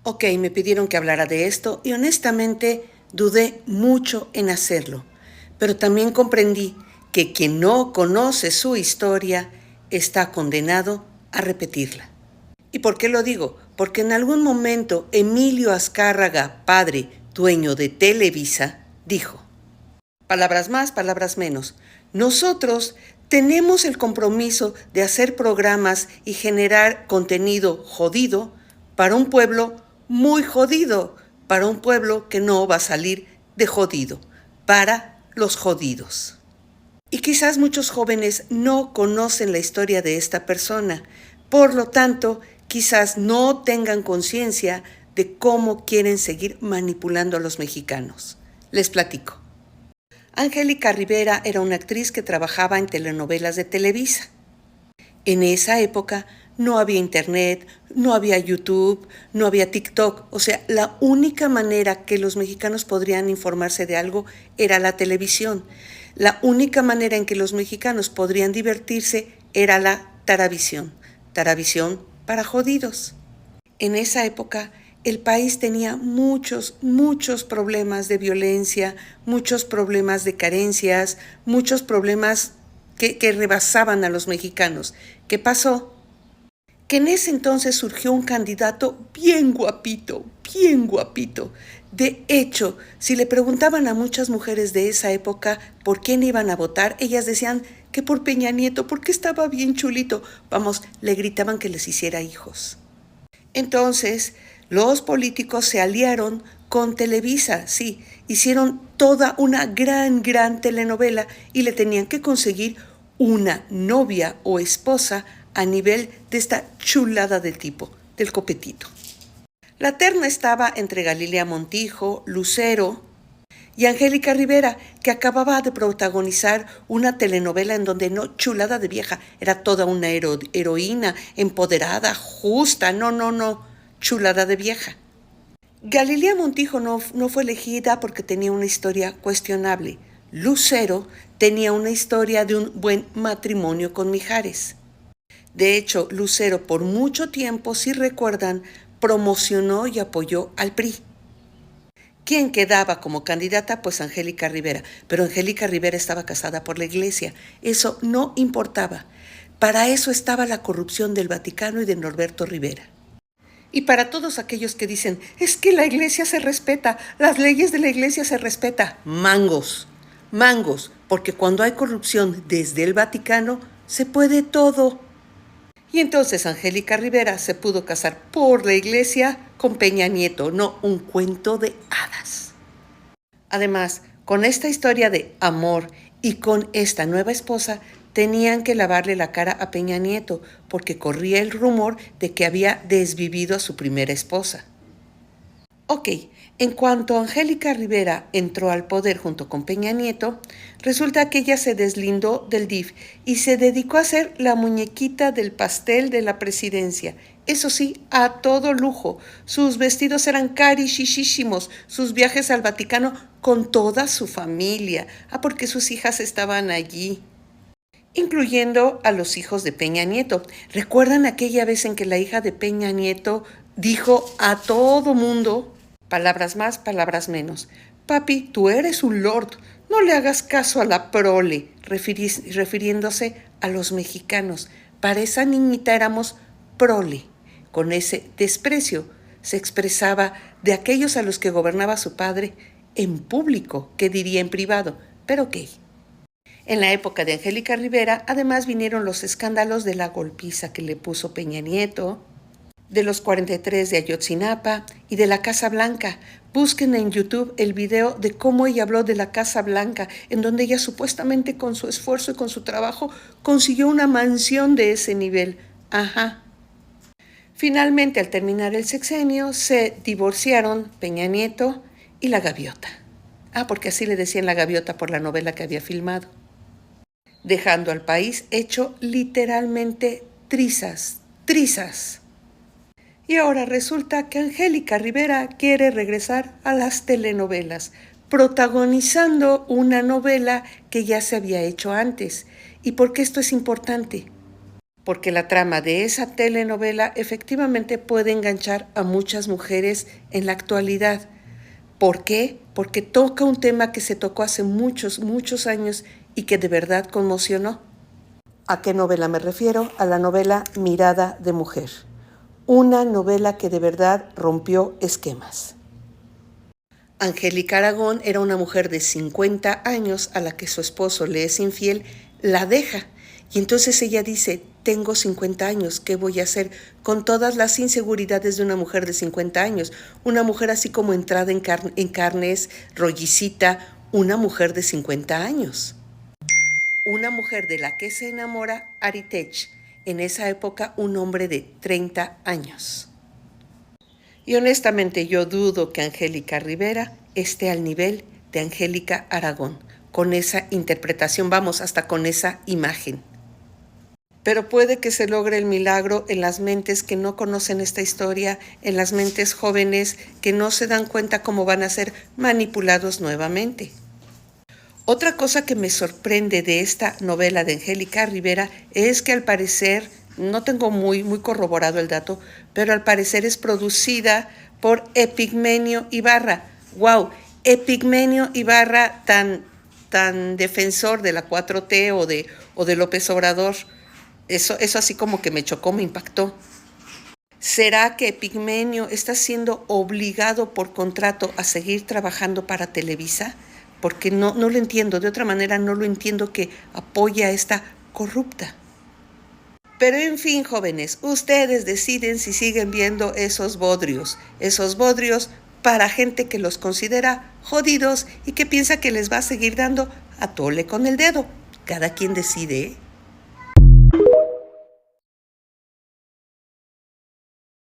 Ok, me pidieron que hablara de esto y honestamente dudé mucho en hacerlo, pero también comprendí que quien no conoce su historia está condenado a repetirla. ¿Y por qué lo digo? Porque en algún momento Emilio Azcárraga, padre, dueño de Televisa, dijo: palabras más, palabras menos. Nosotros tenemos el compromiso de hacer programas y generar contenido jodido para un pueblo muy jodido, para un pueblo que no va a salir de jodido, para los jodidos. Y quizás muchos jóvenes no conocen la historia de esta persona, por lo tanto, quizás no tengan conciencia de cómo quieren seguir manipulando a los mexicanos. Les platico. Angélica Rivera era una actriz que trabajaba en telenovelas de Televisa. En esa época no había internet, no había YouTube, no había TikTok. O sea, la única manera que los mexicanos podrían informarse de algo era la televisión. La única manera en que los mexicanos podrían divertirse era la taravisión. Taravisión para jodidos. En esa época el país tenía muchos problemas de violencia, muchos problemas de carencias, muchos problemas que rebasaban a los mexicanos. ¿Qué pasó? Que en ese entonces surgió un candidato bien guapito, bien guapito. De hecho, si le preguntaban a muchas mujeres de esa época por quién iban a votar, ellas decían que por Peña Nieto, porque estaba bien chulito. Vamos, le gritaban que les hiciera hijos. Entonces, los políticos se aliaron con Televisa, sí, hicieron toda una gran telenovela y le tenían que conseguir una novia o esposa a nivel de esta chulada de tipo, del copetito. La terna estaba entre Galilea Montijo, Lucero y Angélica Rivera, que acababa de protagonizar una telenovela en donde no chulada de vieja, era toda una heroína, empoderada, justa, no, chulada de vieja. Galilea Montijo no fue elegida porque tenía una historia cuestionable. Lucero tenía una historia de un buen matrimonio con Mijares. De hecho, Lucero por mucho tiempo, si recuerdan, promocionó y apoyó al PRI. ¿Quién quedaba como candidata? Pues Angélica Rivera. Pero Angélica Rivera estaba casada por la iglesia. Eso no importaba. Para eso estaba la corrupción del Vaticano y de Norberto Rivera. Y para todos aquellos que dicen, es que la iglesia se respeta, las leyes de la iglesia se respeta. Mangos, porque cuando hay corrupción desde el Vaticano, se puede todo. Y entonces Angélica Rivera se pudo casar por la iglesia con Peña Nieto, no un cuento de hadas. Además, con esta historia de amor y con esta nueva esposa, tenían que lavarle la cara a Peña Nieto porque corría el rumor de que había desvivido a su primera esposa. Ok, en cuanto Angélica Rivera entró al poder junto con Peña Nieto, resulta que ella se deslindó del DIF y se dedicó a ser la muñequita del pastel de la presidencia. Eso sí, a todo lujo. Sus vestidos eran carísimos, sus viajes al Vaticano con toda su familia. Porque sus hijas estaban allí, incluyendo a los hijos de Peña Nieto. ¿Recuerdan aquella vez en que la hija de Peña Nieto dijo a todo mundo, palabras más, palabras menos: papi, tú eres un lord, no le hagas caso a la prole, refiriéndose a los mexicanos? Para esa niñita éramos prole. Con ese desprecio se expresaba de aquellos a los que gobernaba su padre en público, que diría en privado, pero ¿qué? En la época de Angélica Rivera, además vinieron los escándalos de la golpiza que le puso Peña Nieto, de los 43 de Ayotzinapa y de la Casa Blanca. Busquen en YouTube el video de cómo ella habló de la Casa Blanca, en donde ella supuestamente con su esfuerzo y con su trabajo consiguió una mansión de ese nivel. Finalmente, al terminar el sexenio, se divorciaron Peña Nieto y la Gaviota. Porque así le decían la Gaviota por la novela que había filmado. Dejando al país hecho literalmente trizas. Y ahora resulta que Angélica Rivera quiere regresar a las telenovelas, protagonizando una novela que ya se había hecho antes. ¿Y por qué esto es importante? porque la trama de esa telenovela efectivamente puede enganchar a muchas mujeres en la actualidad. ¿Por qué? Porque toca un tema que se tocó hace muchos, muchos años y que de verdad conmocionó. ¿A qué novela me refiero? A la novela Mirada de Mujer. Una novela que de verdad rompió esquemas. Angélica Aragón era una mujer de 50 años a la que su esposo le es infiel, la deja. Y entonces ella dice, tengo 50 años, ¿qué voy a hacer? Con todas las inseguridades de una mujer de 50 años. Una mujer así como entrada en carnes, rollicita, una mujer de 50 años. Una mujer de la que se enamora Aritech, en esa época un hombre de 30 años. Y honestamente yo dudo que Angélica Rivera esté al nivel de Angélica Aragón, con esa interpretación, vamos, hasta con esa imagen. Pero puede que se logre el milagro en las mentes que no conocen esta historia, en las mentes jóvenes que no se dan cuenta cómo van a ser manipulados nuevamente. Otra cosa que me sorprende de esta novela de Angélica Rivera es que al parecer, no tengo muy corroborado el dato, pero al parecer es producida por Epigmenio Ibarra. ¡Wow! Epigmenio Ibarra, tan defensor de la 4T o de López Obrador. Eso así como que me chocó, me impactó. ¿Será que Epigmenio está siendo obligado por contrato a seguir trabajando para Televisa? Porque no lo entiendo, de otra manera no lo entiendo, que apoya a esta corrupta. Pero en fin, jóvenes, ustedes deciden si siguen viendo esos bodrios para gente que los considera jodidos y que piensa que les va a seguir dando a tole con el dedo. Cada quien decide, ¿eh?